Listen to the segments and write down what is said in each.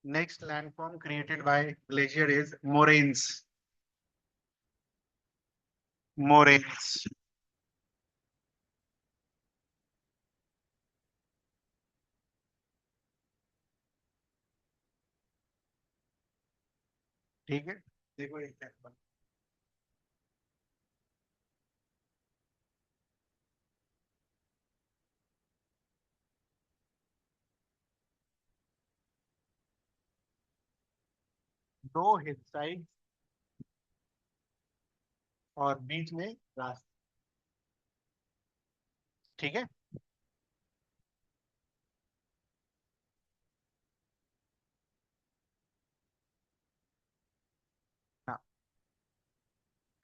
Next landform created by glacier is moraines. Moraines. ठीक है, देखो एग्जाम्पल। दो हिल साइड और बीच में रास्ता। ठीक है। हाँ,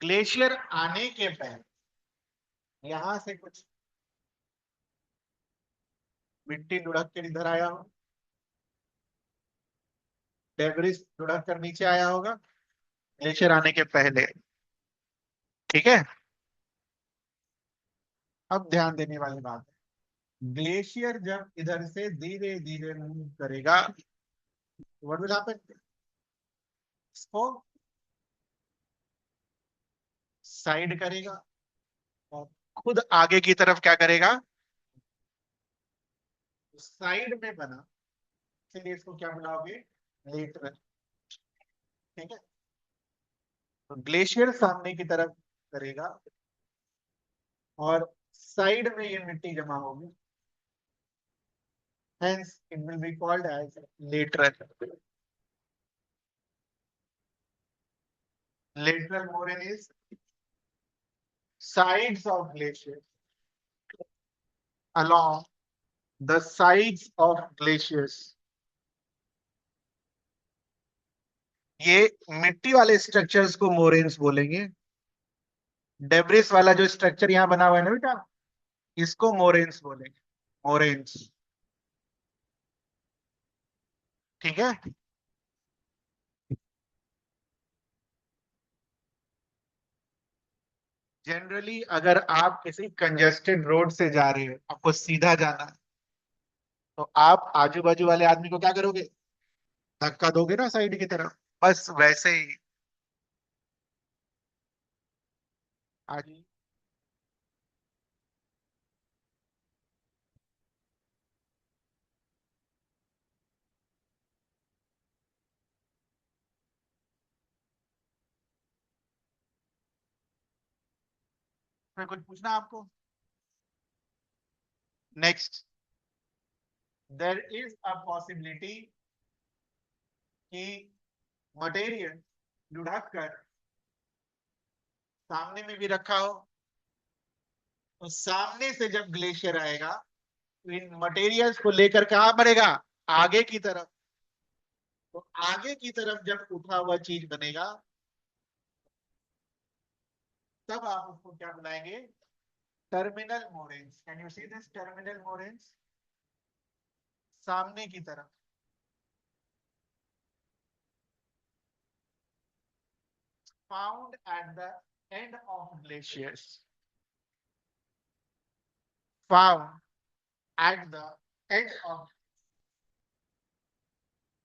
ग्लेशियर आने के पहले यहां से कुछ मिट्टी लुढ़क कर इधर आया हो, डेब्रिस लुढ़क कर नीचे आया होगा ग्लेशियर आने के पहले। ठीक है। अब ध्यान देने वाली बात है, ग्लेशियर जब इधर से धीरे धीरे मूव करेगा, व्हाट विल हैपन, इसको साइड करेगा और खुद आगे की तरफ क्या करेगा, साइड में बना, इसलिए इसको क्या बुलाओगे, लेटरल। ठीक है। तो ग्लेशियर सामने की तरफ करेगा और साइड में ये मिट्टी जमा होगी, hence it will be called as lateral। Lateral moraine is sides of glaciers, along the sides of glaciers। ये मिट्टी वाले स्ट्रक्चर्स को मोरेन्स बोलेंगे। डेब्रिस वाला जो स्ट्रक्चर यहाँ बना हुआ है ना बेटा, इसको मोरेन्स बोलेंगे, मोरेन्स। ठीक है। जनरली अगर आप किसी कंजेस्टेड रोड से जा रहे हो, आपको सीधा जाना है, तो आप आजू बाजू वाले आदमी को क्या करोगे, धक्का दोगे ना साइड की तरफ। बस वैसे ही आज मैं कुछ पूछना आपको। Next, there is a possibility कि मटेरियल लुढ़क कर सामने में भी रखा हो, तो सामने से जब ग्लेशियर आएगा तो इन मटेरियल्स को लेकर कहाँ बढ़ेगा, आगे की तरफ। तो आगे की तरफ जब उठा हुआ चीज बनेगा, तब आप उसको क्या बुलाएंगे, terminal moraines. Can you see this terminal moraines, सामने की तरफ, found at the end of glaciers, found at the end of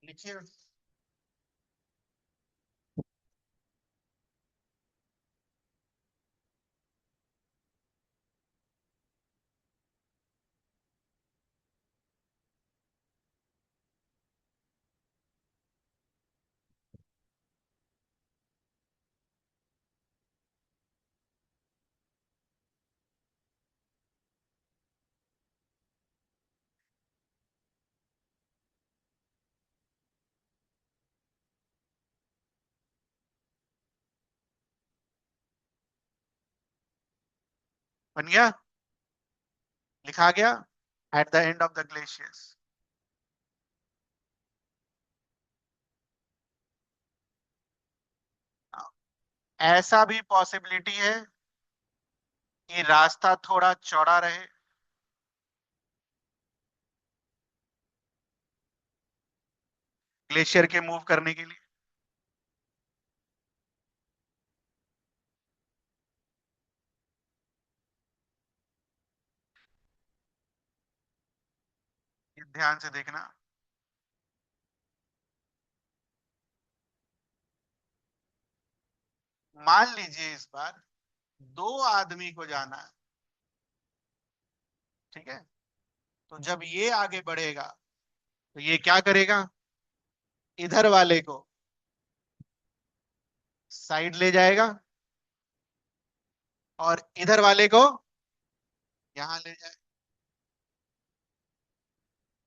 glaciers. बन गया, लिखा गया, at the end of the glaciers. ऐसा भी पॉसिबिलिटी है कि रास्ता थोड़ा चौड़ा रहे, ग्लेशियर के मूव करने के लिए। ये ध्यान से देखना। मान लीजिए इस बार 2 आदमी को जाना है, ठीक है। तो जब ये आगे बढ़ेगा तो ये क्या करेगा, इधर वाले को साइड ले जाएगा और इधर वाले को यहां ले जाए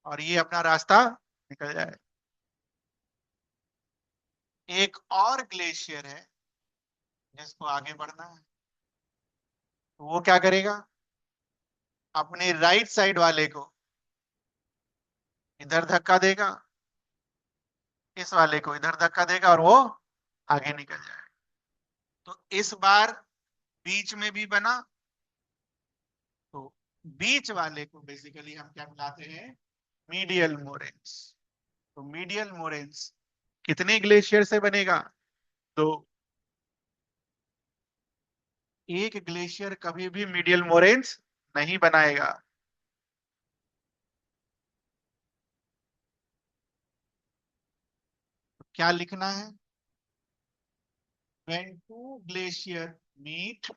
और ये अपना रास्ता निकल जाए। एक और ग्लेशियर है जिसको आगे बढ़ना है, तो वो क्या करेगा, अपने राइट साइड वाले को इधर धक्का देगा, इस वाले को इधर धक्का देगा और वो आगे निकल जाएगा। तो इस बार बीच में भी बना, तो बीच वाले को बेसिकली हम क्या बुलाते हैं, मीडियल मोरेन्स। तो मीडियल मोरेन्स कितने ग्लेशियर से बनेगा, तो एक ग्लेशियर कभी भी मीडियल मोरेन्स नहीं बनाएगा। तो क्या लिखना है, when two glacier meet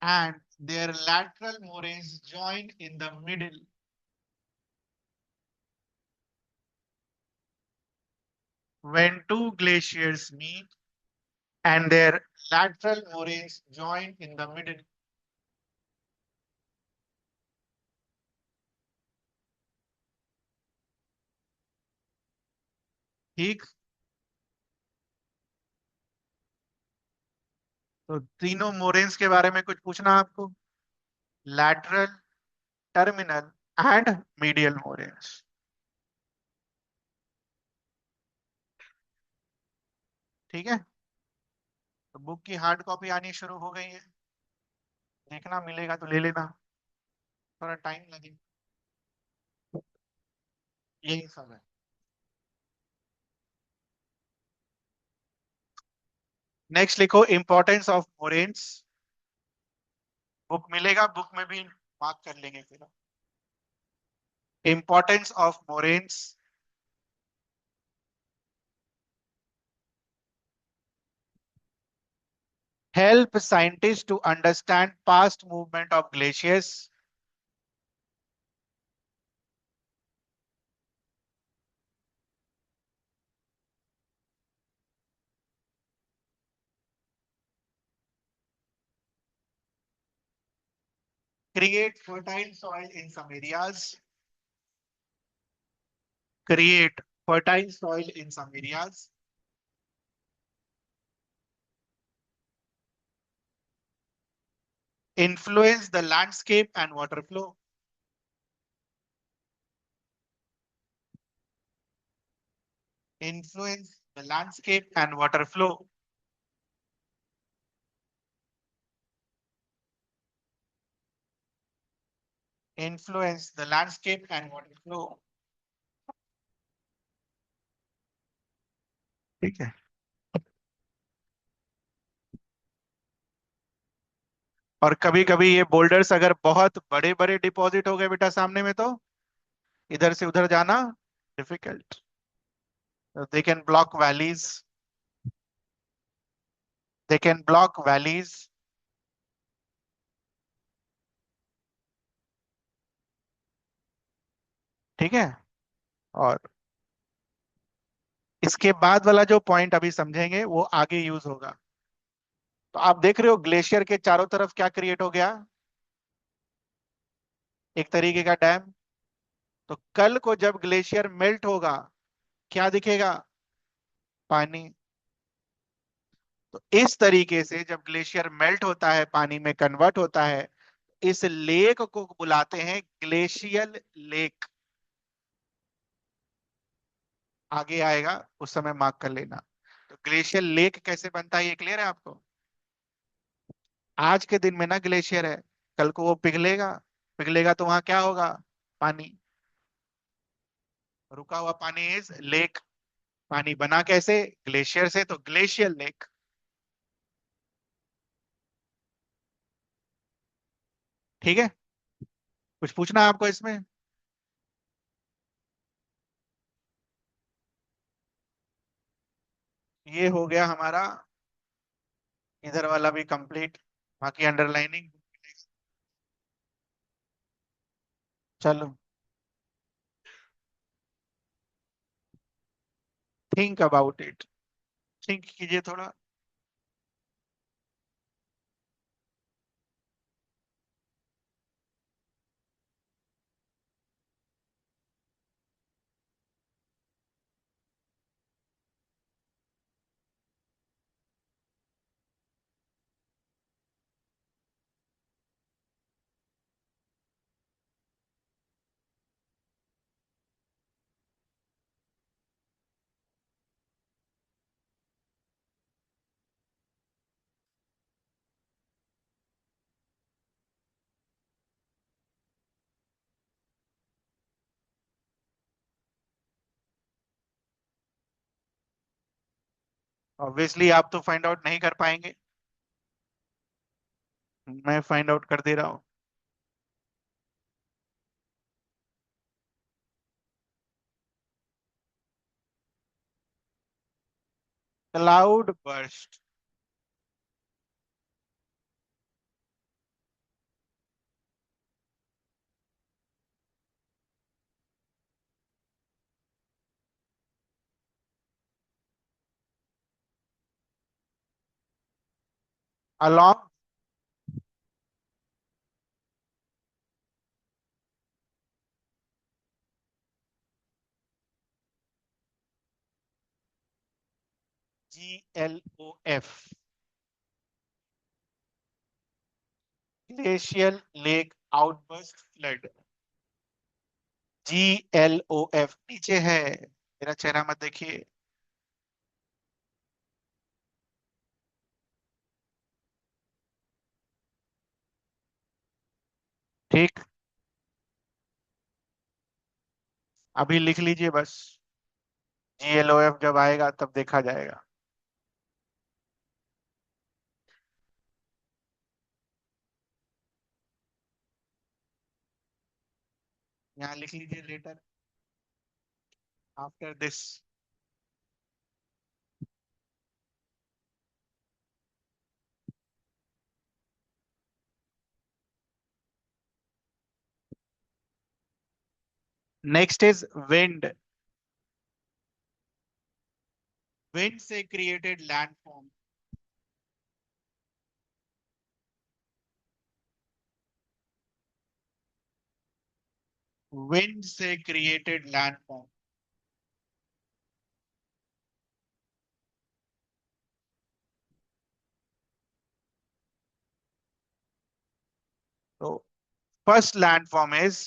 and their lateral moraines join in the middle, when two glaciers meet and their lateral moraines join in the middle, ठीक। तो तीनों मोरेन्स के बारे में कुछ पूछना आपको, lateral, terminal and medial moraines, ठीक है। तो बुक की हार्ड कॉपी आनी शुरू हो गई है, देखना मिलेगा तो ले लेना, थोड़ा टाइम लगेगा, यही सब है। नेक्स्ट लिखो इंपॉर्टेंस ऑफ मोरेन्स, बुक मिलेगा, बुक में भी मार्क कर लेंगे फिर। Importance of moraines, help scientists to understand past movement of glaciers, create fertile soil in some areas, create fertile soil in some areas, influence the landscape and water flow, influence the landscape and water flow, influence the landscape and water flow, ठीक है। और कभी कभी ये boulders अगर बहुत बड़े बड़े डिपॉजिट हो गए बेटा सामने में, तो इधर से उधर जाना difficult, they can block valleys, they can block valleys, ठीक है। और इसके बाद वाला जो पॉइंट अभी समझेंगे वो आगे यूज होगा। तो आप देख रहे हो ग्लेशियर के चारों तरफ क्या क्रिएट हो गया, एक तरीके का डैम। तो कल को जब ग्लेशियर मेल्ट होगा क्या दिखेगा, पानी। तो इस तरीके से जब ग्लेशियर मेल्ट होता है, पानी में कन्वर्ट होता है, इस लेक को बुलाते हैं ग्लेशियल लेक। आगे आएगा उस समय मार्क कर लेना। तो ग्लेशियल लेक कैसे बनता है ये क्लियर है आपको। आज के दिन में ना ग्लेशियर है, कल को वो पिघलेगा, पिघलेगा तो वहां क्या होगा, पानी, रुका हुआ पानी इज लेक। पानी बना कैसे, ग्लेशियर से, तो ग्लेशियर लेक, ठीक है। कुछ पूछना है आपको इसमें, ये हो गया हमारा इधर वाला भी कंप्लीट, बाकी अंडरलाइनिंग। चलो थिंक अबाउट इट, थिंक कीजिए थोड़ा। ऑब्वियसली आप तो फाइंड आउट नहीं कर पाएंगे, मैं फाइंड आउट कर दे रहा हूँ। Cloud burst. along GLOF, glacial lake outburst flood. GLOF नीचे है, मेरा चेहरा मत देखिए। ठीक, अभी लिख लीजिए बस, GLOF जब आएगा तब देखा जाएगा। यहाँ लिख लीजिए letter after this. Next is wind. Wind से क्रिएटेड लैंडफॉर्म। विंड से क्रिएटेड लैंडफॉर्म। तो फर्स्ट लैंडफॉर्म इज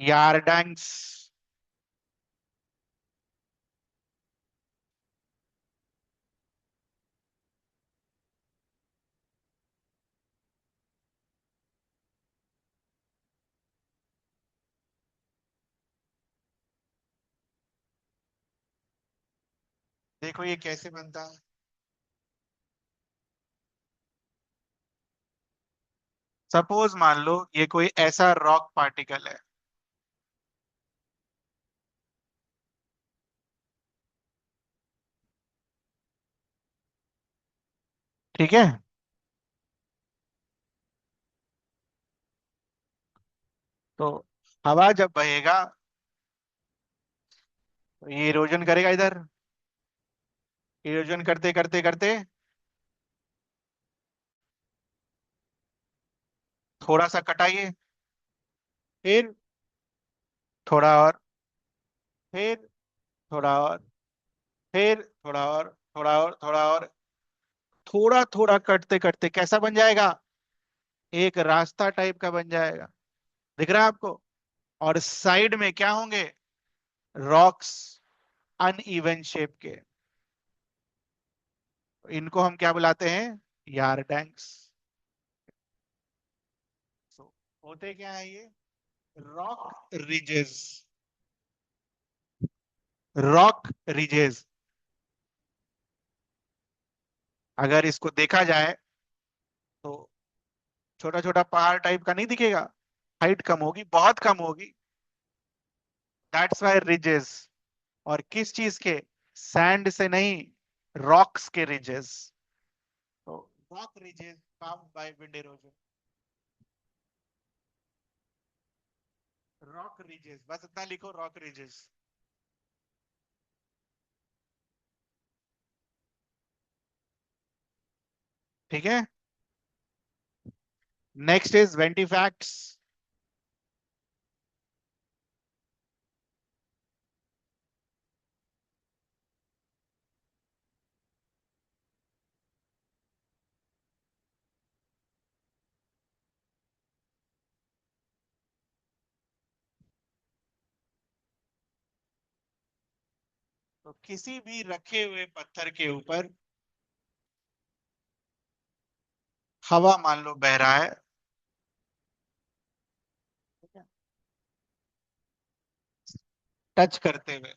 यारडंग्स। देखो ये कैसे बनता है। सपोज मान लो ये कोई ऐसा रॉक पार्टिकल है, ठीक है। तो हवा जब बहेगा तो ये इरोजन करेगा इधर, इरोजन करते करते करते थोड़ा सा कटाइए, फिर थोड़ा और, फिर थोड़ा और, फिर थोड़ा और, थोड़ा और, थोड़ा और, थोड़ा थोड़ा कटते कटते कैसा बन जाएगा, एक रास्ता टाइप का बन जाएगा। दिख रहा है आपको? और साइड में क्या होंगे, रॉक्स, अनइवन शेप के। इनको हम क्या बुलाते हैं, यारडैंक्स। होते क्या है ये, रॉक रिजेस। रॉक रिजेस, अगर इसको देखा जाए तो छोटा छोटा पहाड़ टाइप का नहीं दिखेगा, हाइट कम होगी, बहुत कम होगी, दैट्स वाई रिजेस। और किस चीज के, सैंड से नहीं, रॉक्स के रिजेस। तो rock ridges formed by wind erosion. Rock ridges, बस इतना लिखो, रॉक रिजेस। ठीक है। Next is ventifacts. तो किसी भी रखे हुए पत्थर के ऊपर हवा मान लो बह रहा है, टच करते हुए।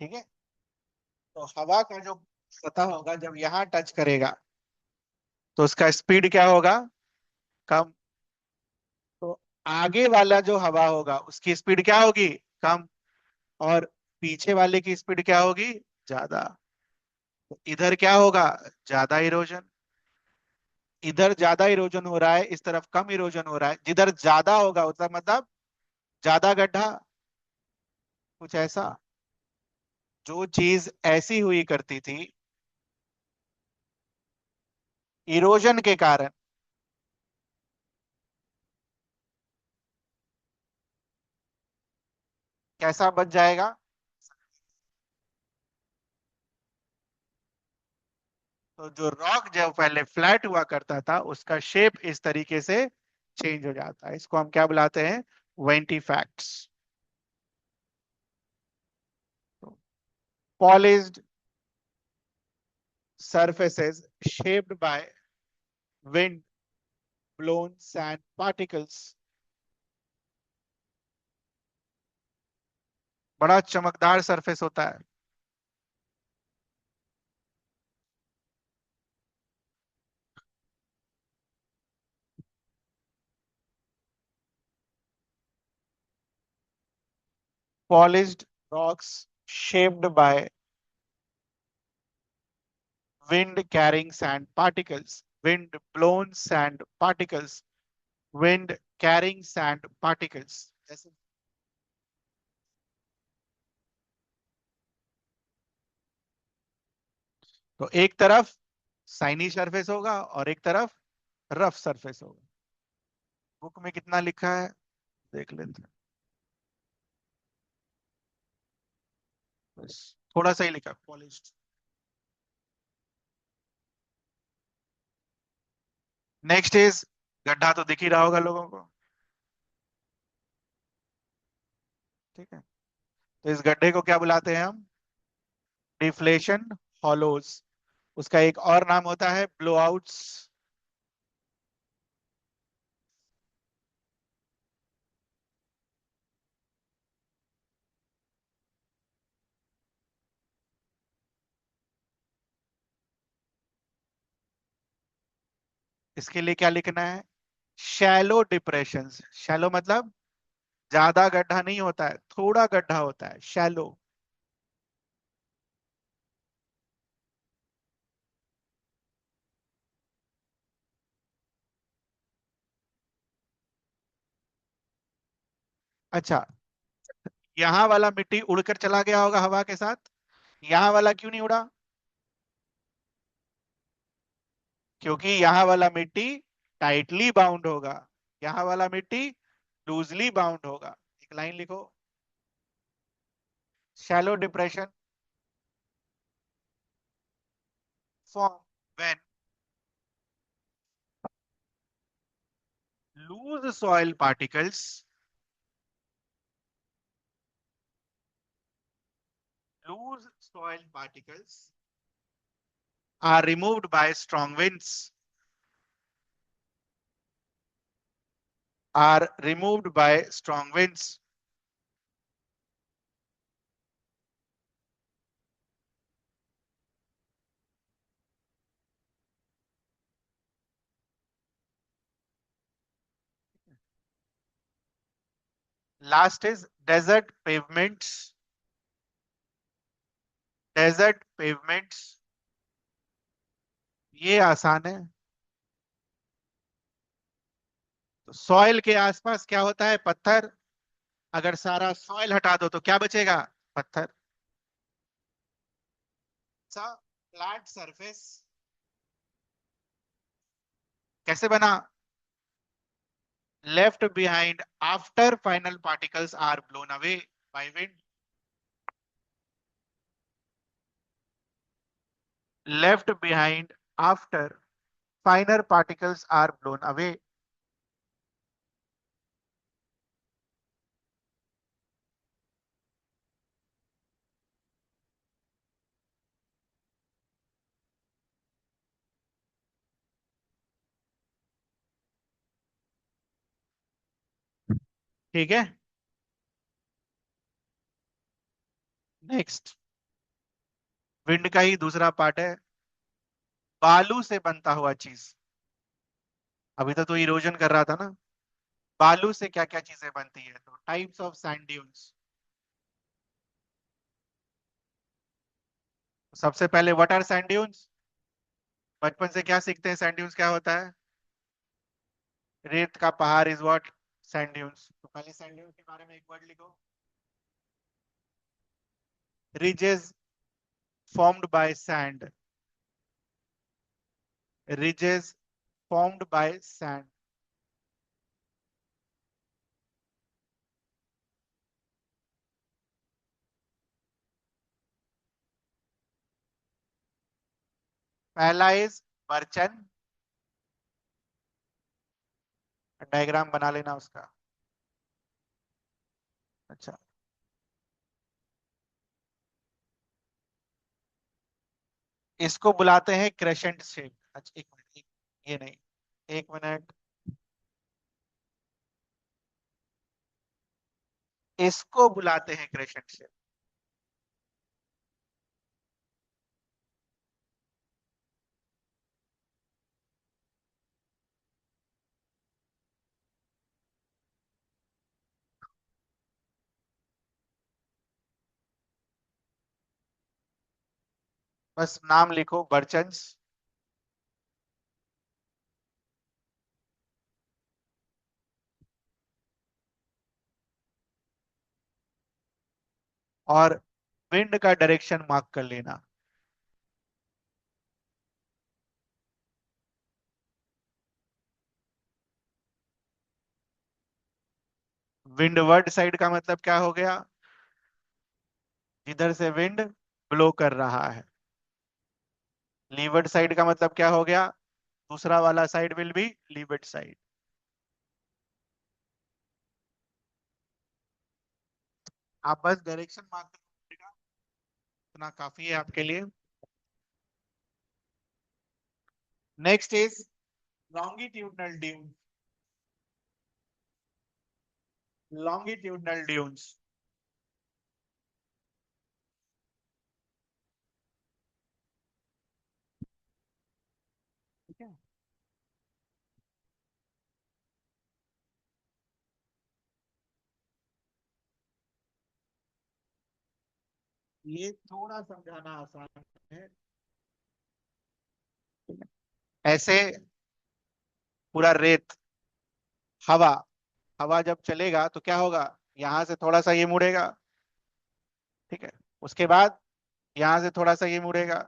ठीक है। तो हवा का जो सतह होगा जब यहां टच करेगा तो उसका स्पीड क्या होगा? कम। तो आगे वाला जो हवा होगा उसकी स्पीड क्या होगी? कम। और पीछे वाले की स्पीड क्या होगी? ज्यादा। तो इधर क्या होगा? ज्यादा इरोजन। इधर ज्यादा इरोजन हो रहा है, इस तरफ कम इरोजन हो रहा है। जिधर ज्यादा होगा उसका मतलब ज्यादा गड्ढा, कुछ ऐसा। जो चीज ऐसी हुई करती थी इरोजन के कारण, कैसा बच जाएगा? तो जो रॉक जो पहले फ्लैट हुआ करता था उसका शेप इस तरीके से चेंज हो जाता है। इसको हम क्या बुलाते हैं? Ventifacts. Polished surfaces shaped by wind blown sand particles। बड़ा चमकदार सरफेस होता है। Polished rocks shaped by wind carrying sand particles, wind blown sand particles, wind carrying sand particles। जैसे तो एक तरफ साइनी सरफेस होगा और एक तरफ रफ सरफेस होगा। बुक में कितना लिखा है देख लेते हैं। बस थोड़ा सा ही लिखा, पॉलिश्ड। नेक्स्ट इज, गड्ढा तो दिख ही रहा होगा लोगों को। ठीक है। तो इस गड्ढे को क्या बुलाते हैं हम? Deflation hollows. उसका एक और नाम होता है ब्लोआउट्स। इसके लिए क्या लिखना है? Shallow depressions. शैलो मतलब ज्यादा गड्ढा नहीं होता है, थोड़ा गड्ढा होता है, शैलो। अच्छा, यहाँ वाला मिट्टी उड़कर चला गया होगा हवा के साथ, यहाँ वाला क्यों नहीं उड़ा? क्योंकि यहाँ वाला मिट्टी टाइटली बाउंड होगा, यहाँ वाला मिट्टी लूजली बाउंड होगा। एक लाइन लिखो, shallow depression form when loose soil particles loose soil particles are removed by strong winds, are removed by strong winds। Last is desert pavements. Desert pavements, ये आसान है। तो सॉइल के आसपास क्या होता है? पत्थर। अगर सारा सॉइल हटा दो तो क्या बचेगा? पत्थर। सा फ्लैट सरफेस कैसे बना? Left behind after final particles are blown away by wind. Left behind after finer particles are blown away. ठीक है। नेक्स्ट, विंड का ही दूसरा पार्ट है, बालू से बनता हुआ चीज। अभी तो इरोजन कर रहा था ना। बालू से क्या क्या चीजें बनती है? तो टाइप्स ऑफ सैंड ड्यून्स। सबसे पहले व्हाट आर सैंड ड्यून्स? बचपन से क्या सीखते हैं? सैंड ड्यून्स क्या होता है? रेत का पहाड़ इज व्हाट? Sand dunes. तो पहले सैंड ड्यून्स के बारे में एक वर्ड लिखो। ridges formed by sand। ridges formed by sand। पहला इज बर्चन। डायग्राम बना लेना उसका। अच्छा, इसको बुलाते हैं क्रेसेंट शेप। अच्छा एक मिनट, ये नहीं, एक मिनट, इसको बुलाते हैं क्रेसेंट शेप। बस नाम लिखो, बर्चन्स। और विंड का डायरेक्शन मार्क कर लेना। विंडवर्ड साइड का मतलब क्या हो गया? जिधर से विंड ब्लो कर रहा है। लीवर्ड साइड का मतलब क्या हो गया? दूसरा वाला side will be levered side. आप बस डायरेक्शन मार्क करिएगा, इतना काफी है आपके लिए। Next is longitudinal dune. Longitudinal dunes. ठीक है। ये थोड़ा समझाना आसान है। ऐसे पूरा रेत, हवा, हवा जब चलेगा तो क्या होगा? यहां से थोड़ा सा ये मुड़ेगा। ठीक है। उसके बाद यहां से थोड़ा सा ये मुड़ेगा।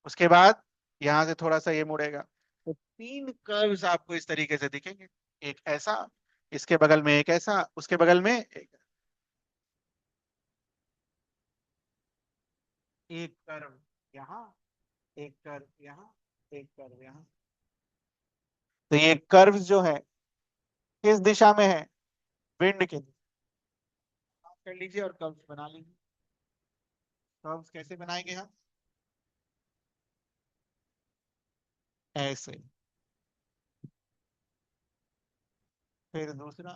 उसके बाद यहां से थोड़ा सा ये मुड़ेगा। तो तीन कर्व्स आपको इस तरीके से दिखेंगे। एक ऐसा, इसके बगल में एक ऐसा, उसके बगल में एक कर्व यहाँ, एक कर्व यहाँ, एक कर्व यहाँ। तो ये कर्व्स जो है किस दिशा में है? विंड के दिशा। कर लीजिए और कर्व्स बना लीजिए। कर्व्स कैसे बनाएंगे हम? ऐसे। फिर दूसरा,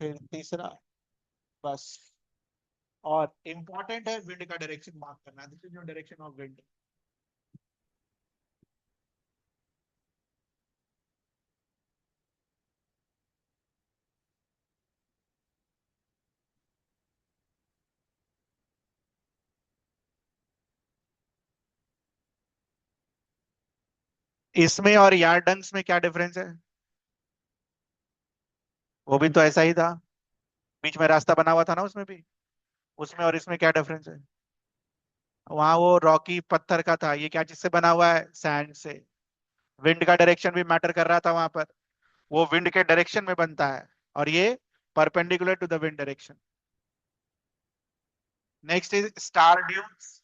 फिर तीसरा। बस। और इंपॉर्टेंट है विंड का डायरेक्शन मार्क करना। This is your direction of wind. इसमें और यार्डंग्स में क्या डिफरेंस है? वो भी तो ऐसा ही था, बीच में रास्ता बना हुआ था ना उसमें भी। उसमें और इसमें क्या डिफरेंस है? वहां वो रॉकी पत्थर का था, ये क्या जिससे बना हुआ है? सैंड से। विंड का डायरेक्शन भी मैटर कर रहा था वहां पर, वो विंड के डायरेक्शन में बनता है, और ये perpendicular to the wind direction. Next is star dunes.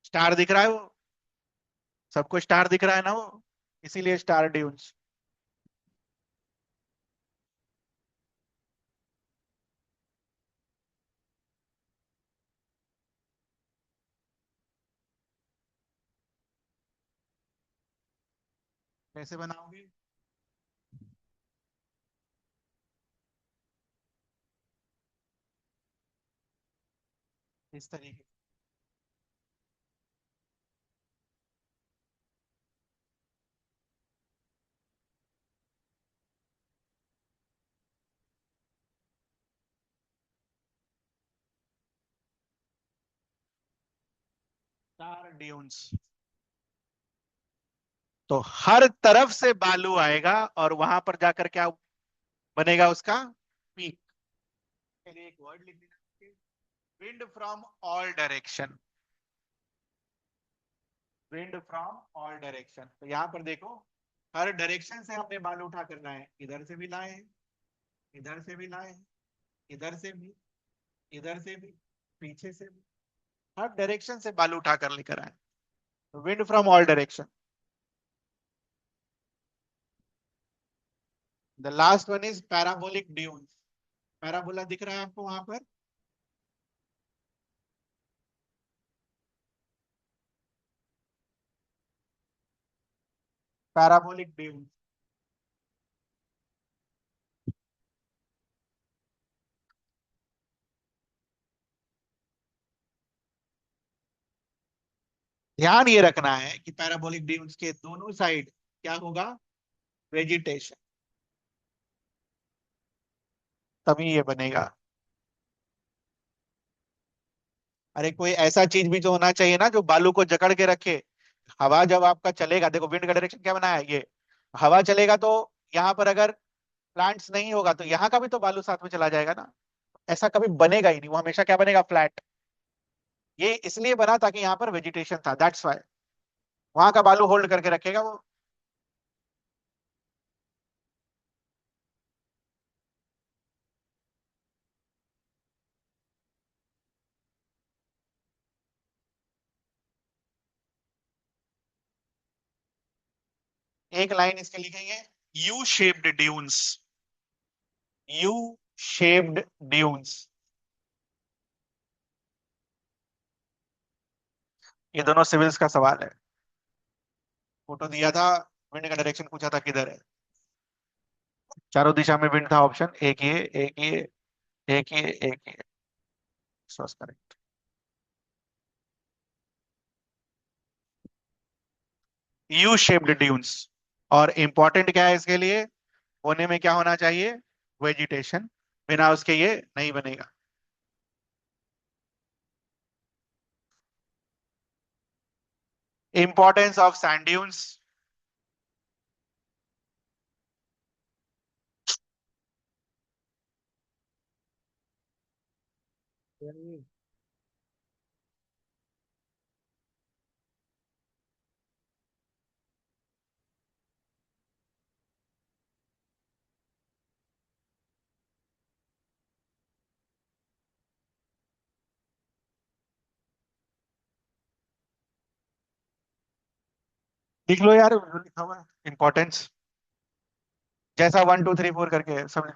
Star दिख रहा है वो, सबको स्टार दिख रहा है ना वो, इसीलिए स्टार ड्यून्स। कैसे बनाओगे? इस तरीके। Star dunes. तो हर तरफ से बालू आएगा और वहां पर जाकर क्या बनेगा उसका? पीक। के लिए एक वर्ड लिख देना, wind from all direction. Wind from all direction, तो यहां पर देखो, हर डायरेक्शन से हमने बालू उठा कर लाए, इधर से भी लाए, इधर से भी लाए, इधर से भी, इधर से भी, पीछे से भी, हर डायरेक्शन से बालू उठा कर लेकर आए। Wind from all direction. The last one is parabolic dunes. Parabola दिख रहा है आपको वहां पर? Parabolic dunes. ध्यान ये रखना है कि पैराबोलिक ड्यून्स के दोनों साइड क्या होगा? वेजिटेशन। तभी ये बनेगा। अरे कोई ऐसा चीज भी तो होना चाहिए ना जो बालू को जकड़ के रखे। हवा जब आपका चलेगा, देखो विंड का डायरेक्शन क्या बनाया है ये, हवा चलेगा तो यहाँ पर अगर प्लांट्स नहीं होगा तो यहाँ का भी तो बालू साथ में चला जाएगा ना। ऐसा कभी बनेगा ही नहीं, वो हमेशा क्या बनेगा? फ्लैट। ये इसलिए बना ताकि यहाँ पर वेजिटेशन था, दैट्स वाई। वहां का बालू होल्ड करके रखेगा वो। एक लाइन इसके लिखेंगे, U shaped dunes. U shaped dunes. ये दोनों सिविल्स का सवाल है। फोटो दिया था, विंड का डायरेक्शन पूछा था किधर है। चारों दिशा में विंड था, ऑप्शन एक ये, एक ये, एक ये, एक ये। करेक्ट। U shaped dunes. और इंपॉर्टेंट क्या है इसके लिए? होने में क्या होना चाहिए? वेजिटेशन। बिना उसके ये नहीं बनेगा। Importance of sand dunes. लिख लो यार जो लिखा हुआ है, इंपॉर्टेंस जैसा 1 2 3 4 करके सब।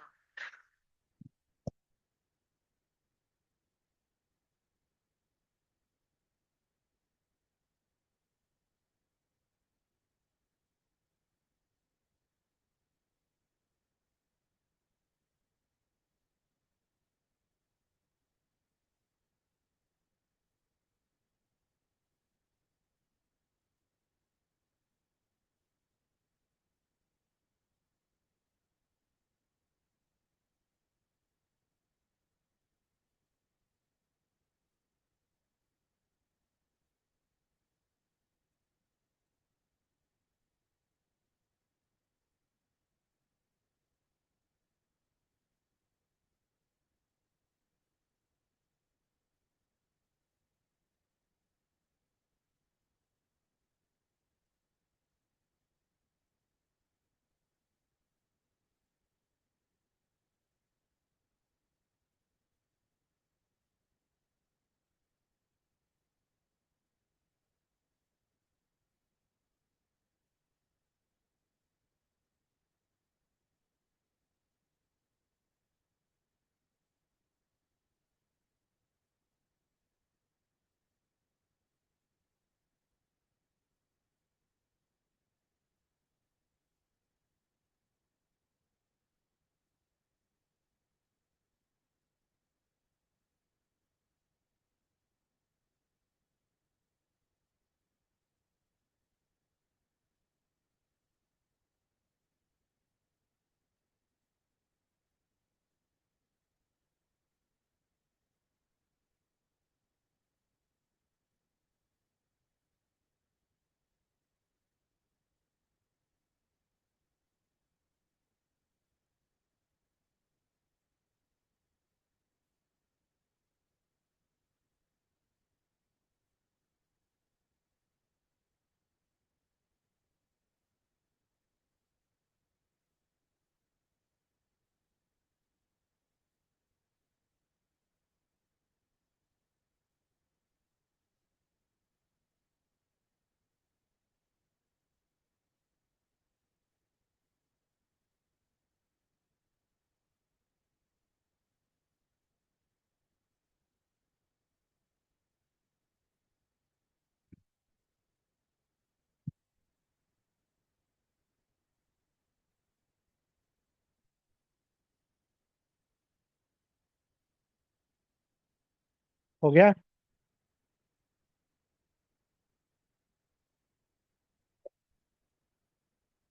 हो गया।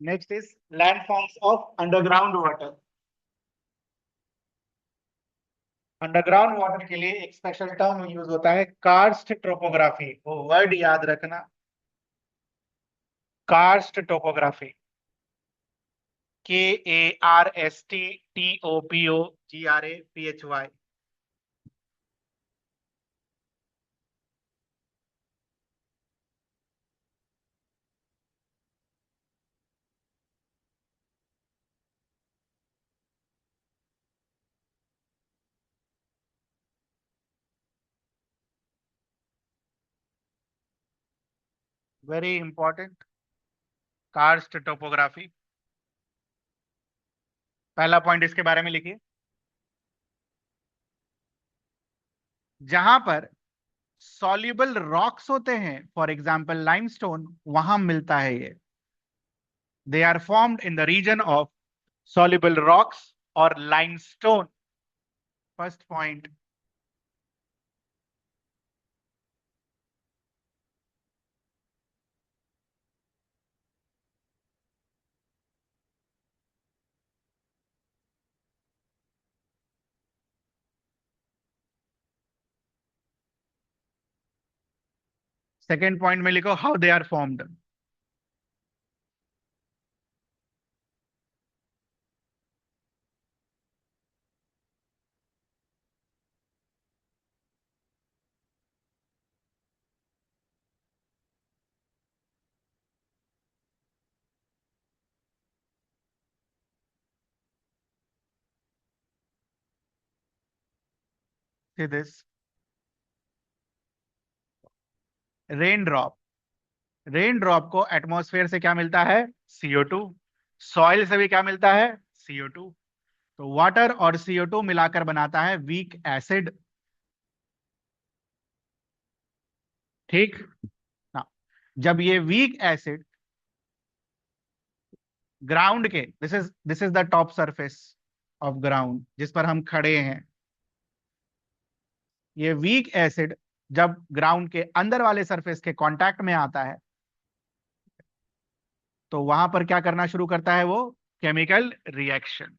Next is landforms of underground water. Underground water के लिए एक स्पेशल टर्म यूज होता है, कार्स्ट टोपोग्राफी। वो वर्ड याद रखना, karst topography. KARSTTOPOGRAPHY। Very important, karst topography. पहला पॉइंट इसके बारे में लिखिए, जहां पर सॉल्युबल रॉक्स होते हैं, फॉर एग्जांपल लाइमस्टोन, वहां मिलता है ये। They are formed in the region of soluble rocks or limestone। First point. Second point में लिखो how they are formed. This rain drop. Rain drop को एटमॉस्फेयर से क्या मिलता है? CO2। सॉइल से भी क्या मिलता है? CO2। तो वाटर और CO2 मिलाकर बनाता है वीक एसिड। ठीक ना? जब ये वीक एसिड ग्राउंड के, this is the top surface of ground जिस पर हम खड़े हैं, ये वीक एसिड जब ग्राउंड के अंदर वाले सरफेस के कांटेक्ट में आता है, तो वहां पर क्या करना शुरू करता है वो? Chemical reaction.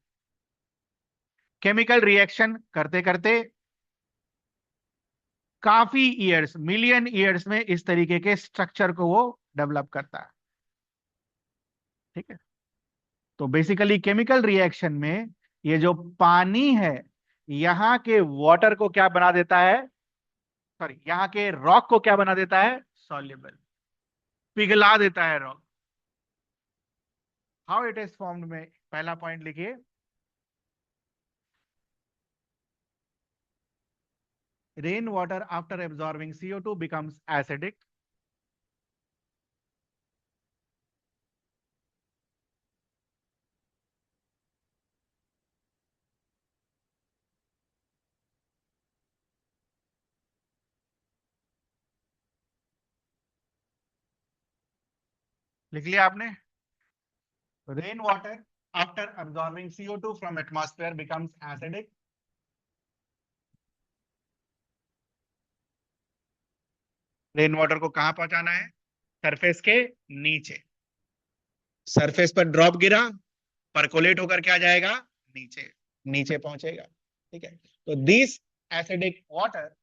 केमिकल रिएक्शन करते करते काफी ईयर्स, मिलियन ईयर्स में इस तरीके के स्ट्रक्चर को वो डेवलप करता है। ठीक है? तो बेसिकली केमिकल रिएक्शन में ये जो पानी है, यहाँ के वाटर को क्या बना देता है? सॉरी, यहाँ के रॉक को क्या बना देता है? सॉल्युबल, पिघला देता है rock. How it is formed में पहला पॉइंट लिखिए, rain water after absorbing CO2 becomes acidic। लिख लिया आपने? Rain water after absorbing CO2 from atmosphere becomes acidic। Rain water को कहां पहुंचाना है? सरफेस के नीचे। सरफेस पर ड्रॉप गिरा, परकोलेट होकर क्या जाएगा? नीचे, नीचे पहुंचेगा। ठीक है? तो acidic water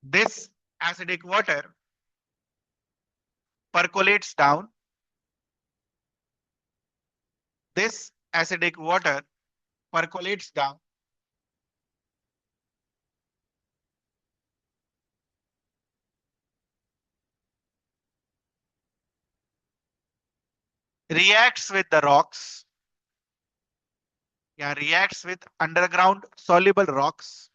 this acidic water percolates down, this acidic water percolates down, reacts with the rocks, या reacts with underground soluble rocks,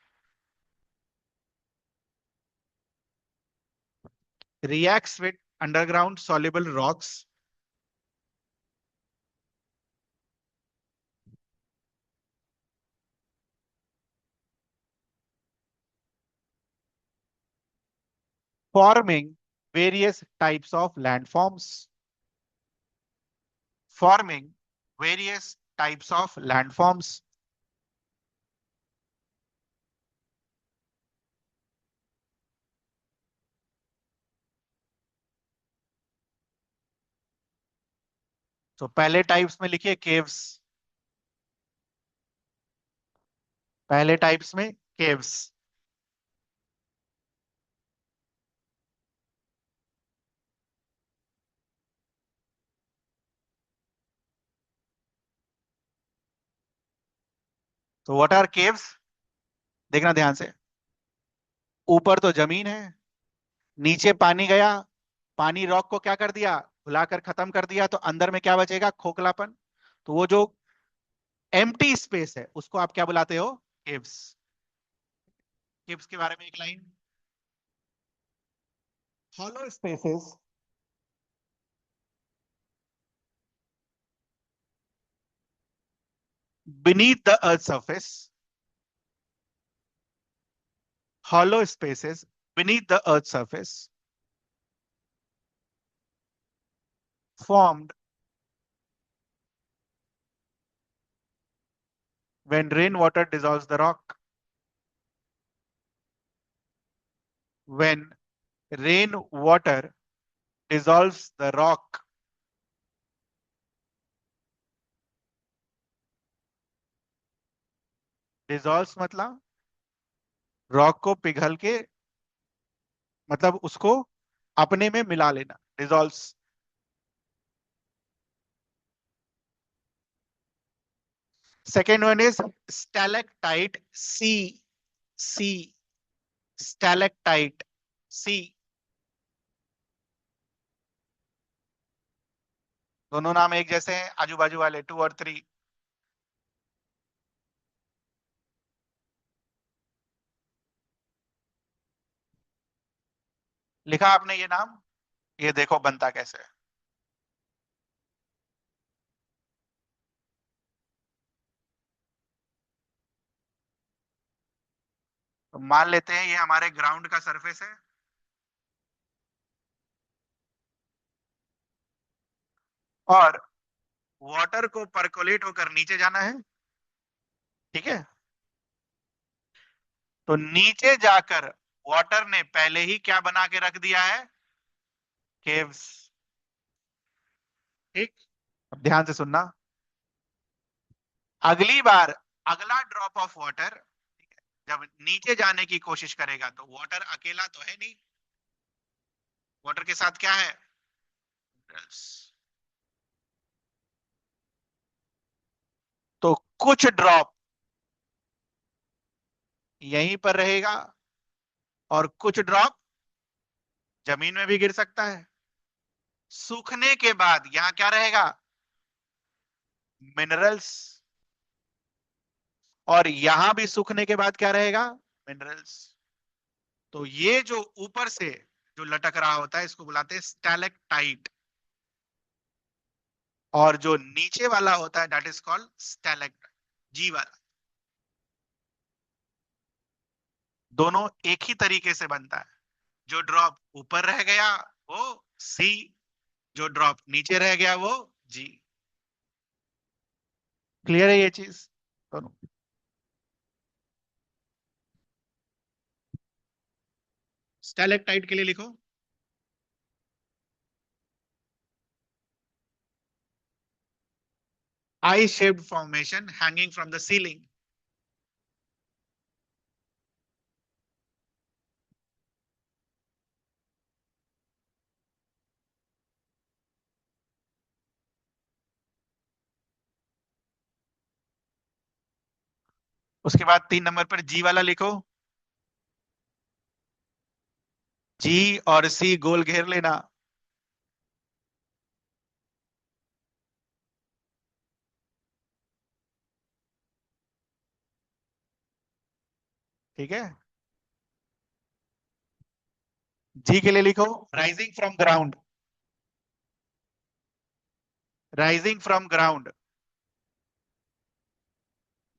reacts with underground soluble rocks, forming various types of landforms, forming various types of landforms। तो पहले types में लिखिए caves, पहले types में caves. तो what are caves, देखना ध्यान से। ऊपर तो जमीन है, नीचे पानी गया, पानी रॉक को क्या कर दिया, घुलाकर खत्म कर दिया, तो अंदर में क्या बचेगा, खोखलापन। तो वो जो एम्प्टी स्पेस है उसको आप क्या बुलाते हो, केव्स। केव्स के बारे में एक line, hollow spaces beneath the earth's surface, hollow spaces beneath the earth's surface formed when rainwater dissolves the rock. When rainwater dissolves the rock, dissolves मतलब रॉक को पिघल के, मतलब उसको अपने में मिला लेना, dissolves। Second one is stalactite, C, stalactite, C। दोनों नाम एक जैसे हैं, आजू बाजू वाले, 2 और 3। लिखा आपने ये नाम, ये देखो बनता कैसे है। तो मान लेते हैं ये हमारे ग्राउंड का सरफेस है, और वाटर को परकोलेट होकर नीचे जाना है, ठीक है। तो नीचे जाकर वाटर ने पहले ही क्या बना के रख दिया है, केव्स। ठीक, अब ध्यान से सुनना। अगली बार अगला ड्रॉप ऑफ वाटर जब नीचे जाने की कोशिश करेगा, तो वाटर अकेला तो है नहीं, वाटर के साथ क्या है, तो कुछ ड्रॉप यहीं पर रहेगा और कुछ ड्रॉप जमीन में भी गिर सकता है। सूखने के बाद यहां क्या रहेगा, मिनरल्स। और यहां भी सूखने के बाद क्या रहेगा, मिनरल्स। तो ये जो ऊपर से जो लटक रहा होता है इसको बुलाते हैं स्टैलेक्टाइट, और जो नीचे वाला होता है दैट इज कॉल्ड स्टैलेक्ट, जी वाला। दोनों एक ही तरीके से बनता है। जो ड्रॉप ऊपर रह गया वो सी, जो ड्रॉप नीचे रह गया वो जी। क्लियर है ये चीज दोनों। स्टैलेक्टाइट के लिए लिखो, I shaped formation hanging from the ceiling. उसके बाद 3 नंबर पर जी वाला लिखो, जी और सी गोल घेर लेना। ठीक है, जी के लिए लिखो rising from ground, rising from ground.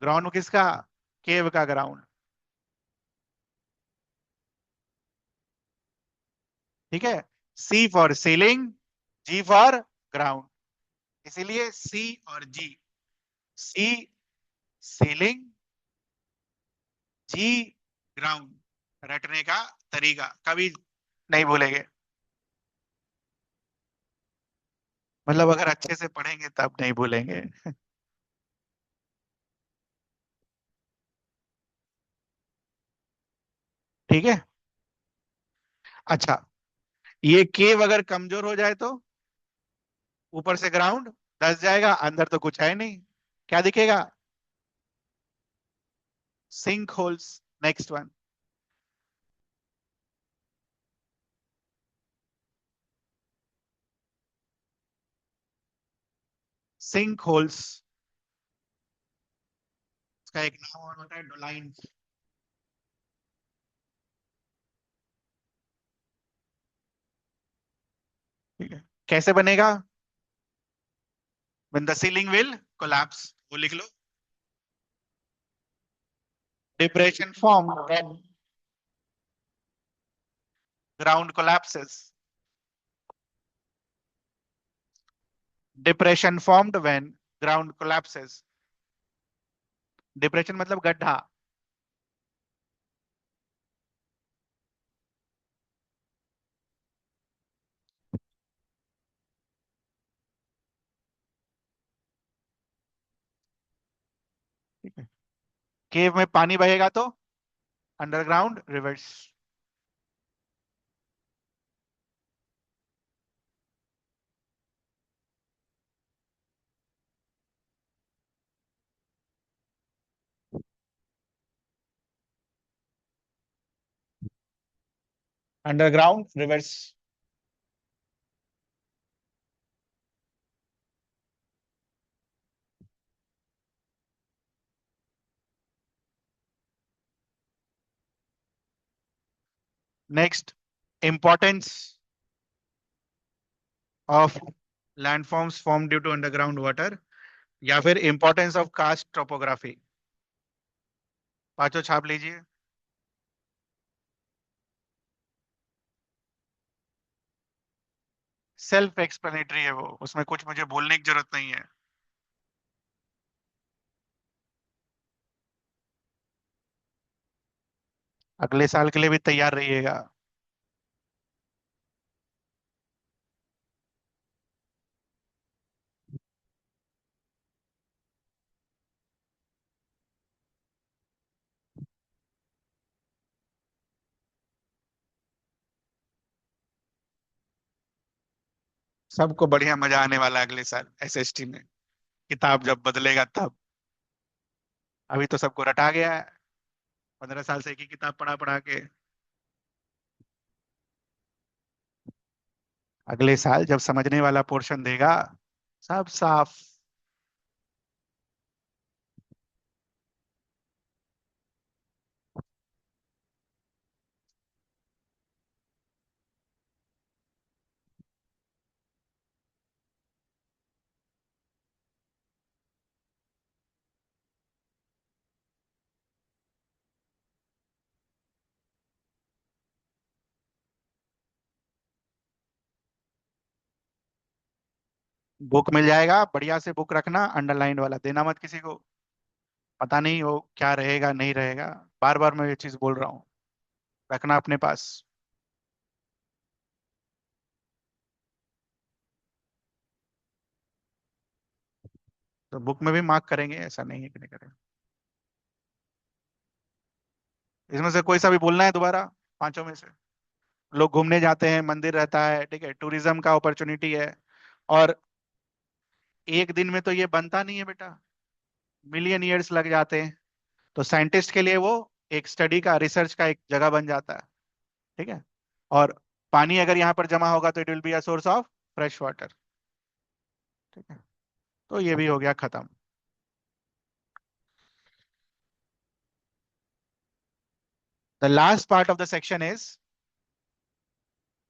Ground किसका, केव का ग्राउंड। ठीक है, C for ceiling, G for ground. इसीलिए सी और जी, सी सीलिंग, जी ग्राउंड। रटने का तरीका कभी नहीं भूलेंगे। मतलब अगर अच्छे से पढ़ेंगे तब नहीं भूलेंगे। ठीक है। अच्छा, ये केव अगर कमजोर हो जाए तो ऊपर से ग्राउंड धंस जाएगा, अंदर तो कुछ है नहीं, क्या दिखेगा? Sink holes. Next one. Sink holes, इसका एक नाम और होता है डोलाइन। ठीक है, कैसे बनेगा? when the ceiling will collapse, वो लिख लो। depression formed when ground collapses, depression formed when ground collapses। Depression मतलब गड्ढा। ठीक है, केव में पानी बहेगा तो underground rivers. Underground rivers. Next, importance of landforms form due to underground water, या फिर इंपॉर्टेंस ऑफ कास्ट टोपोग्राफी। पांचों छाप लीजिए। सेल्फ एक्सप्लेनेटरी है वो, उसमें कुछ मुझे बोलने की जरूरत नहीं है। अगले साल के लिए भी तैयार रहिएगा। सबको बढ़िया मजा आने वाला है अगले साल एसएसटी में, किताब जब बदलेगा तब। अभी तो सबको रटा गया है, 15 साल से एक ही किताब पढ़ा पढ़ा के। अगले साल जब समझने वाला पोर्शन देगा, सब साफ। बुक मिल जाएगा, बढ़िया से बुक रखना, अंडरलाइन वाला देना मत किसी को। पता नहीं वो क्या रहेगा नहीं रहेगा, बार बार मैं ये चीज बोल रहा हूँ, रखना अपने पास। तो बुक में भी मार्क करेंगे, ऐसा नहीं है कि नहीं करेंगे। इसमें से कोई सा भी बोलना है दोबारा, पांचों में से। लोग घूमने जाते हैं, मंदिर रहता है, ठीक है, टूरिज्म का अपॉर्चुनिटी है। और एक दिन में तो ये बनता नहीं है बेटा, मिलियन ईयर्स लग जाते हैं। तो साइंटिस्ट के लिए वो एक स्टडी का, रिसर्च का एक जगह बन जाता है। ठीक है। और पानी अगर यहाँ पर जमा होगा तो it will be a source of fresh water. ठीक है, तो ये भी हो गया खत्म। The last part of the section is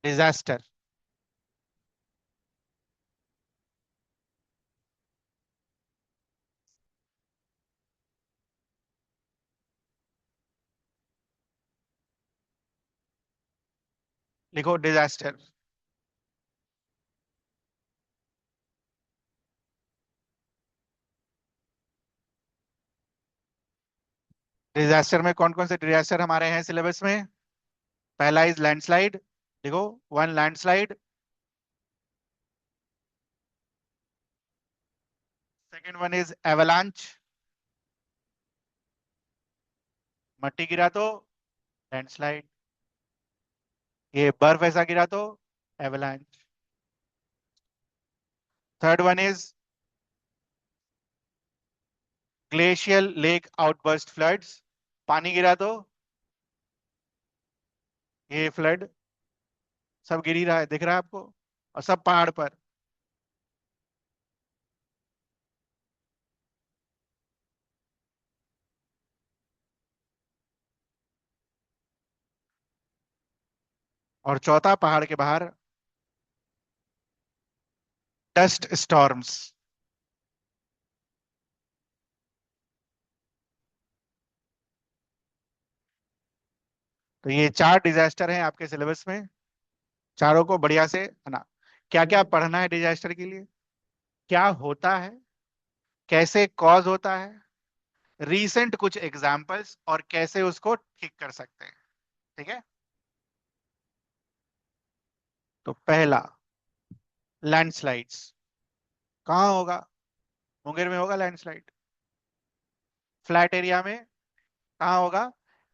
disaster. लिखो डिजास्टर। डिजास्टर में कौन कौन से डिजास्टर हमारे हैं सिलेबस में? पहला इज लैंडस्लाइड। देखो, one landslide, second one is avalanche, मट्टी गिरा तो लैंडस्लाइड, ये बर्फ ऐसा गिरा तो avalanche. Third one is glacial lake outburst floods, पानी गिरा तो ये फ्लड, सब गिर ही रहा है, दिख रहा है आपको, और सब पहाड़ पर। और चौथा पहाड़ के बाहर डस्ट स्टॉर्म्स। तो ये चार डिजास्टर हैं आपके सिलेबस में, चारों को बढ़िया से है ना। क्या क्या पढ़ना है डिजास्टर के लिए, क्या होता है, कैसे कॉज होता है, रीसेंट कुछ एग्जाम्पल्स, और कैसे उसको ठीक कर सकते हैं। ठीक है। तो पहला, लैंडस्लाइड्स कहाँ होगा? मुंगेर में होगा लैंडस्लाइड। फ्लैट एरिया में कहाँ होगा?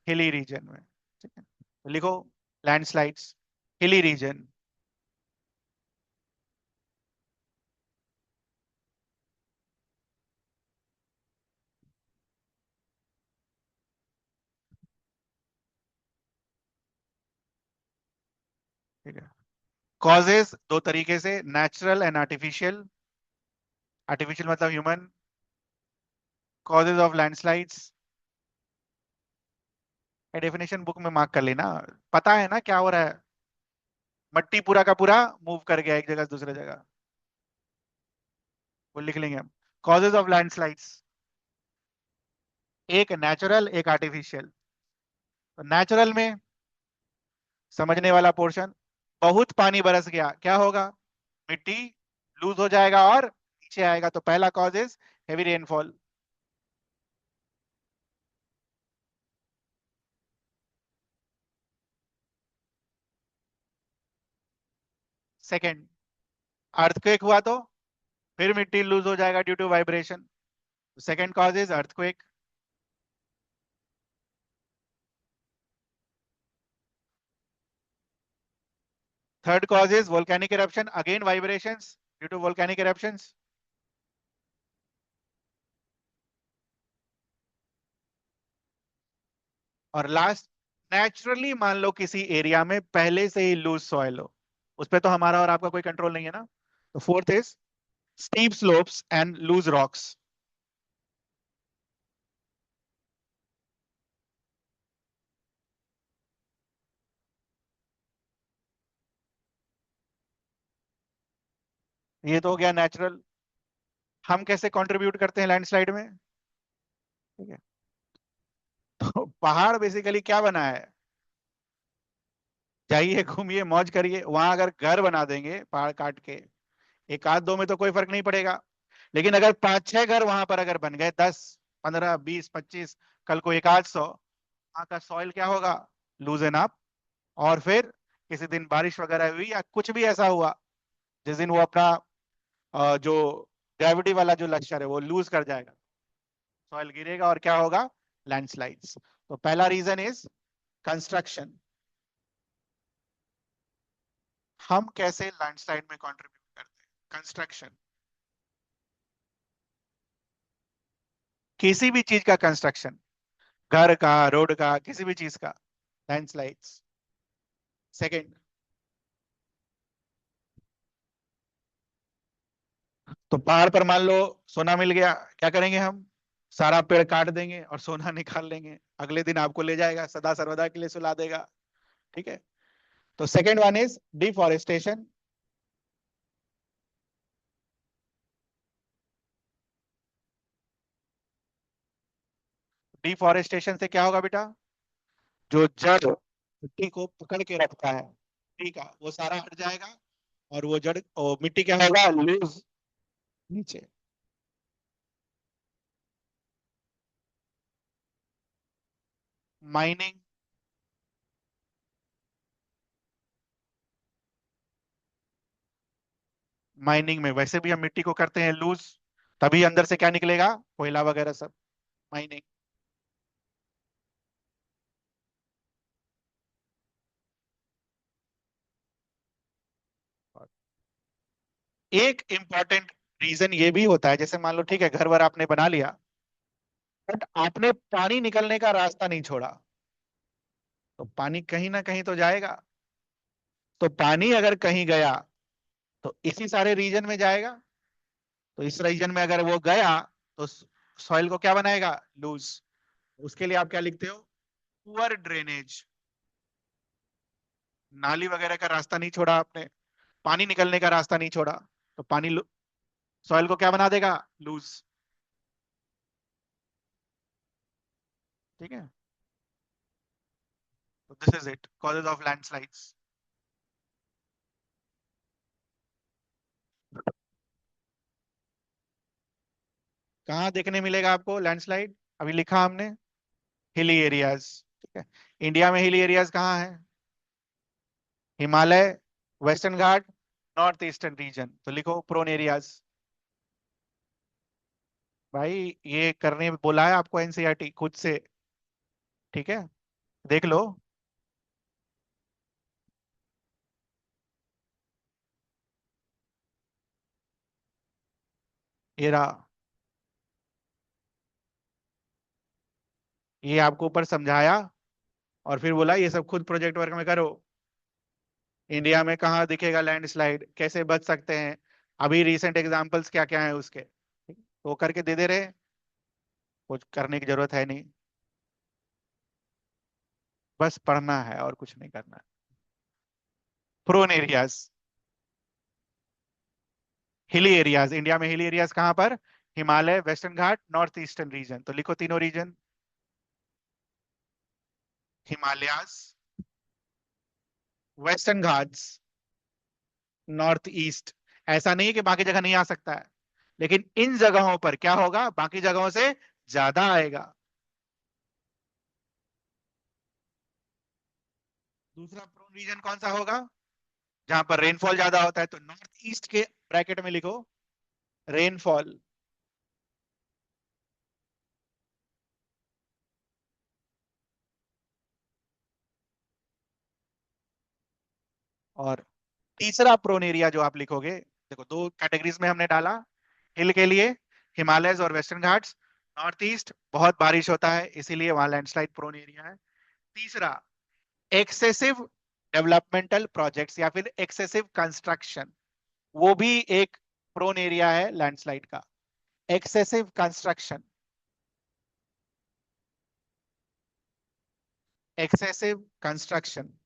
हिली रीजन में। ठीक है, तो लिखो लैंडस्लाइड्स, हिली रीजन। ठीक है। कॉजेज दो तरीके से, नेचुरल एंड आर्टिफिशियल। आर्टिफिशियल मतलब human. Causes of landslides, definition book में मार्क कर लेना, पता है ना क्या हो रहा है। मट्टी पूरा का पूरा मूव कर गया एक जगह से दूसरे जगह, वो लिख लेंगे हम। कॉजेज ऑफ लैंडस्लाइड्स, एक नेचुरल एक आर्टिफिशियल। तो नेचुरल में समझने वाला पोर्शन, बहुत पानी बरस गया क्या होगा? मिट्टी लूज हो जाएगा और नीचे आएगा, तो पहला cause is heavy rainfall. Second, earthquake हुआ तो फिर मिट्टी लूज हो जाएगा due to vibration, second cause is earthquake. Third cause is volcanic eruption, again vibrations due to volcanic eruptions. और लास्ट, नेचुरली मान लो किसी एरिया में पहले से ही लूज सॉइल हो, उस पर तो हमारा और आपका कोई कंट्रोल नहीं है ना। तो fourth is steep slopes and loose rocks. ये तो हो गया नेचुरल। हम कैसे कंट्रीब्यूट करते हैं लैंडस्लाइड में? ठीक है। तो पहाड़ बेसिकली क्या बना है, जाइए घूमिए मौज करिए, वहां अगर घर बना देंगे पहाड़ काट के, एक आध दो में तो कोई फर्क नहीं पड़ेगा। लेकिन अगर पांच छह घर वहां पर अगर बन गए, 10 15 20 25, कल को एक आध सौ, वहां का सॉइल क्या होगा? लूजन अप। और फिर किसी दिन बारिश वगैरह हुई या कुछ भी ऐसा हुआ जिस दिन वो अपना जो ग्रेविटी वाला जो लक्ष्य है वो लूज कर जाएगा, सॉइल गिरेगा और क्या होगा? लैंडस्लाइड्स। तो पहला रीजन इज कंस्ट्रक्शन। हम कैसे लैंडस्लाइड में कंट्रीब्यूट करते हैं? कंस्ट्रक्शन, किसी भी चीज का कंस्ट्रक्शन, घर का, रोड का, किसी भी चीज का, लैंडस्लाइड्स। सेकंड, तो पहाड़ पर मान लो सोना मिल गया, क्या करेंगे हम? सारा पेड़ काट देंगे और सोना निकाल लेंगे, अगले दिन आपको ले जाएगा, सदा सर्वदा के लिए सुला देगा। ठीक है। तो second one is deforestation. Deforestation से क्या होगा बेटा? जो जड़ मिट्टी को पकड़ के रखता है, ठीक है, वो सारा हट जाएगा, और वो जड़ और मिट्टी क्या होगा? लूज नीचे। माइनिंग, माइनिंग में वैसे भी हम मिट्टी को करते हैं लूज, तभी अंदर से क्या निकलेगा, कोयला वगैरह सब, माइनिंग। एक इंपॉर्टेंट रीजन ये भी होता है, जैसे मान लो ठीक है घर वर आपने बना लिया, बट आपने पानी निकलने का रास्ता नहीं छोड़ा, तो पानी कहीं ना कहीं तो जाएगा। तो पानी अगर कहीं गया तो इसी सारे रीजन में जाएगा। तो इस रीजन में अगर वो गया तो सॉइल को क्या बनाएगा, लूज। उसके लिए आप क्या लिखते हो, पुअर ड्रेनेज। नाली वगैरह का रास्ता नहीं छोड़ा आपने, पानी निकलने का रास्ता नहीं छोड़ा, तो पानी सॉइल को क्या बना देगा, लूज। ठीक है, तो this is it, causes of landslides. कहाँ देखने मिलेगा आपको लैंडस्लाइड, अभी लिखा हमने, हिली एरियाज। ठीक है, इंडिया में हिली एरियाज कहाँ है, Himalaya, western Ghat, north eastern region, तो लिखो प्रोन एरियाज। भाई ये करने बोला है आपको एनसीईआरटी खुद से। ठीक है, देख लो। ये रहा, ये आपको ऊपर समझाया और फिर बोला ये सब खुद प्रोजेक्ट वर्क में करो। इंडिया में कहाँ दिखेगा लैंडस्लाइड, कैसे बच सकते हैं, अभी रिसेंट एग्जांपल्स क्या क्या है उसके, ठीक? तो वो करके दे दे रहे, कुछ करने की जरूरत है नहीं, बस पढ़ना है और कुछ नहीं करना है। Prone areas, hilly areas, India में हिली एरियाज कहाँ पर, Himalaya, western Ghat, north eastern region, तो लिखो तीनों region, Himalayas, western Ghats, north east. ऐसा नहीं है कि बाकी जगह नहीं आ सकता है, लेकिन इन जगहों पर क्या होगा, बाकी जगहों से ज्यादा आएगा। दूसरा प्रोन रीजन कौन सा होगा, जहां पर रेनफॉल ज्यादा होता है, तो नॉर्थ ईस्ट के ब्रैकेट में लिखो रेनफॉल। और तीसरा प्रोन एरिया जो आप लिखोगे, देखो दो कैटेगरीज में हमने डाला, हिल के लिए हिमालयस और वेस्टर्न घाट्स, नॉर्थ ईस्ट बहुत बारिश होता है इसीलिए वहां लैंडस्लाइड प्रोन एरिया है। तीसरा, एक्सेसिव डेवलपमेंटल प्रोजेक्ट्स या फिर एक्सेसिव कंस्ट्रक्शन, वो भी एक प्रोन एरिया है लैंडस्लाइड का, excessive construction, excessive construction.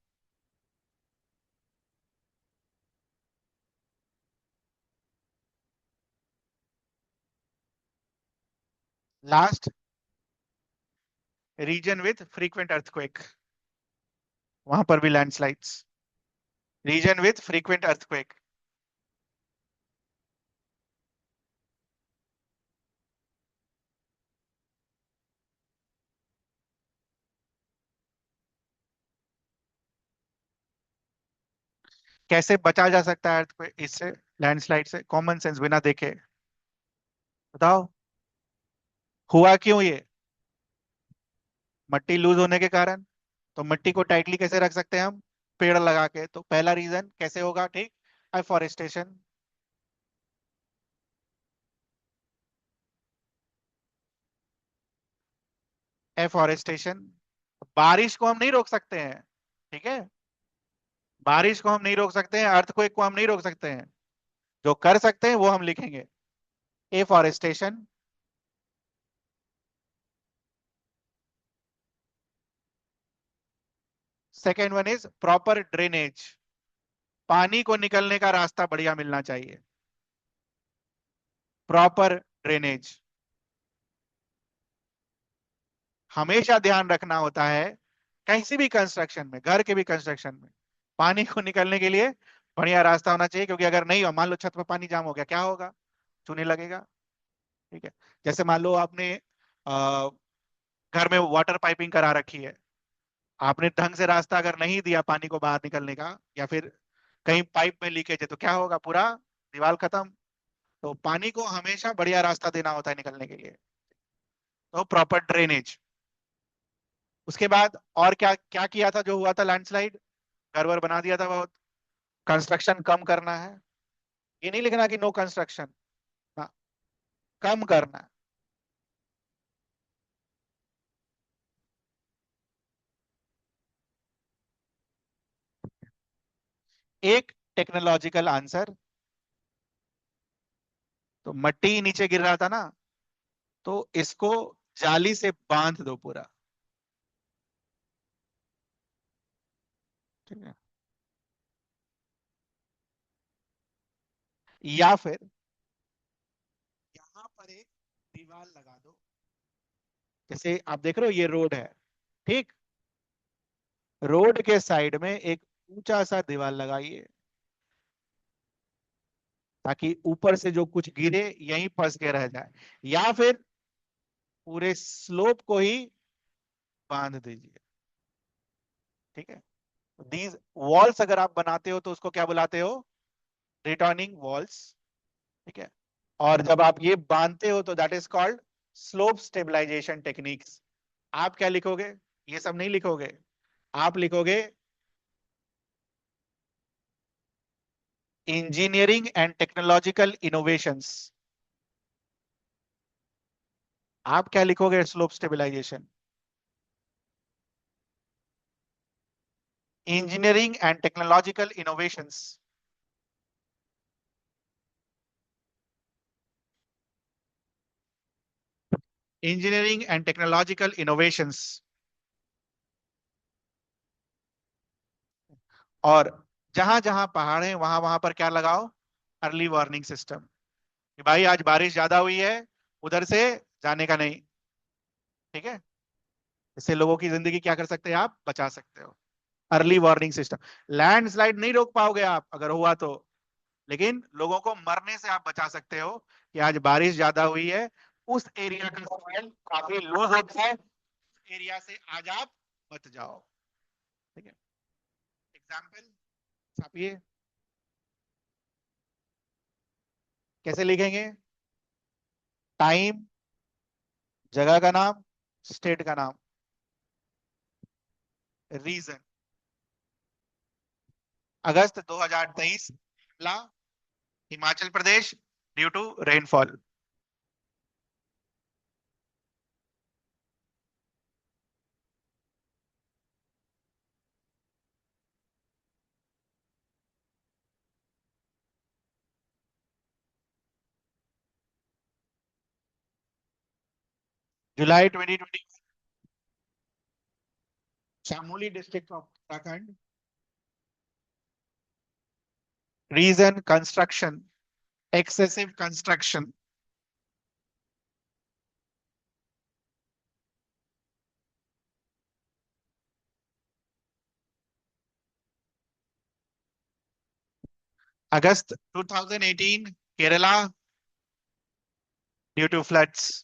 Last, region with frequent earthquake, वहां पर भी landslides, region with frequent earthquake. कैसे बचा जा सकता है अर्थक्वेक, इससे लैंडस्लाइड से, कॉमन सेंस बिना देखे बताओ, हुआ क्यों ये, मट्टी लूज होने के कारण। तो मिट्टी को टाइटली कैसे रख सकते हैं हम, पेड़ लगा के, तो पहला रीजन कैसे होगा, ठीक, अफॉरेस्टेशन। एफॉरेस्टेशन, बारिश को हम नहीं रोक सकते हैं, ठीक है, बारिश को हम नहीं रोक सकते हैं, अर्थक्वेक को हम नहीं रोक सकते हैं, जो कर सकते हैं वो हम लिखेंगे, afforestation. Second one is proper drainage, पानी को निकलने का रास्ता बढ़िया मिलना चाहिए, प्रॉपर ड्रेनेज। हमेशा ध्यान रखना होता है कहीं भी कंस्ट्रक्शन में, घर के भी कंस्ट्रक्शन में, पानी को निकलने के लिए बढ़िया रास्ता होना चाहिए, क्योंकि अगर नहीं हो, मान लो छत पे पानी जाम हो गया, क्या होगा, चूने लगेगा। ठीक है, जैसे मान लो आपने घर में वाटर पाइपिंग करा रखी है, आपने ढंग से रास्ता अगर नहीं दिया पानी को बाहर निकलने का, या फिर कहीं पाइप में लीकेज है, तो क्या होगा, पूरा दीवार खत्म। तो पानी को हमेशा बढ़िया रास्ता देना होता है निकलने के लिए, तो प्रॉपर ड्रेनेज। उसके बाद और क्या क्या किया था जो हुआ था लैंडस्लाइड? घर वर बना दिया था बहुत। कंस्ट्रक्शन कम करना है, ये नहीं लिखना कि नो कंस्ट्रक्शन, हाँ, कम करना है। एक टेक्नोलॉजिकल आंसर, तो मट्टी नीचे गिर रहा था ना, तो इसको जाली से बांध दो पूरा। ठीक है, या फिर यहाँ पर एक दीवार लगा दो। जैसे आप देख रहे हो ये रोड है, ठीक, रोड के साइड में एक ऊंचा सा दीवार लगाइए, ताकि ऊपर से जो कुछ गिरे यहीं फंस के रह जाए, या फिर पूरे स्लोप को ही बांध दीजिए। ठीक है, दीज वॉल्स अगर आप बनाते हो तो उसको क्या बुलाते हो? Retaining walls. ठीक है, और जब आप ये बांधते हो तो that is called slope stabilization techniques. आप क्या लिखोगे? ये सब नहीं लिखोगे, आप लिखोगे इंजीनियरिंग एंड टेक्नोलॉजिकल इनोवेशंस। आप क्या लिखोगे slope stabilization? Engineering and technological innovations. Engineering and technological innovations. और जहां जहां पहाड़ है वहां वहां पर क्या लगाओ? अर्ली वार्निंग सिस्टम, कि भाई आज बारिश ज्यादा हुई है, उधर से जाने का नहीं। ठीक है, इससे लोगों की जिंदगी क्या कर सकते हैं, आप बचा सकते हो। Early warning system. लैंडस्लाइड नहीं रोक पाओगे आप अगर हुआ तो, लेकिन लोगों को मरने से आप बचा सकते हो, कि आज बारिश ज्यादा हुई है, उस एरिया का सॉइल काफी लूज होता है, एरिया से आज आप मत जाओ। ठीक है, एग्जाम्पल छापिए। कैसे लिखेंगे? टाइम, जगह का नाम, स्टेट का नाम, region. August 2023, Shimla, Himachal Pradesh, due to rainfall. July 2020, Chamoli district of Uttarakhand. Region construction, excessive construction. August 2018, Kerala, due to floods.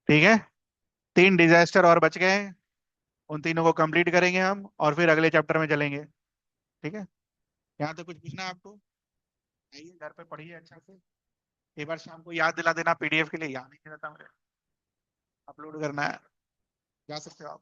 ठीक है, तीन डिजास्टर और बच गए हैं, उन तीनों को कंप्लीट करेंगे हम और फिर अगले चैप्टर में चलेंगे। ठीक है, यहाँ तो कुछ पूछना है आपको? आइए घर पे पढ़िए अच्छा से, एक बार शाम को याद दिला देना, पीडीएफ के लिए याद नहीं रहता मुझे, अपलोड करना है। जा सकते हो आप।